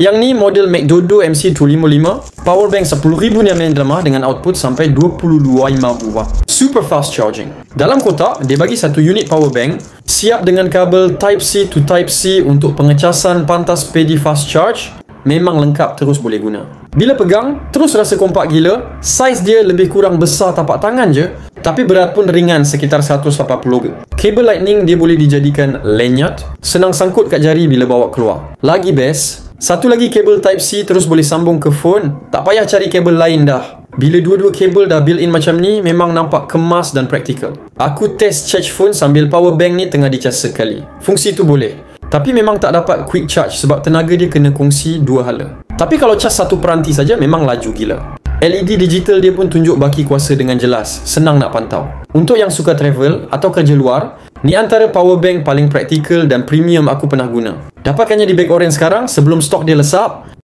Yang ni model McDodo MC255, power bank 10,000 mAh dengan output sampai 22,500 watt. Super fast charging. Dalam kotak, dia bagi satu unit power bank siap dengan kabel Type-C to Type-C untuk pengecasan pantas PD fast charge. Memang lengkap, terus boleh guna. Bila pegang, terus rasa kompak gila. Saiz dia lebih kurang besar tapak tangan je, tapi berat pun ringan sekitar 180 g. Kabel lightning dia boleh dijadikan lanyard, senang sangkut kat jari bila bawa keluar. Lagi best, satu lagi kabel Type-C terus boleh sambung ke phone. Tak payah cari kabel lain dah. Bila dua-dua kabel dah built-in macam ni, memang nampak kemas dan praktikal. Aku test charge phone sambil power bank ni tengah dicas sekali. Fungsi tu boleh. Tapi memang tak dapat quick charge sebab tenaga dia kena kongsi dua hala. Tapi kalau cas satu peranti saja memang laju gila. LED digital dia pun tunjuk baki kuasa dengan jelas. Senang nak pantau. Untuk yang suka travel atau kerja luar, ni antara power bank paling praktikal dan premium aku pernah guna. Dapatkannya di Bag Oren sekarang sebelum stok dia lesap.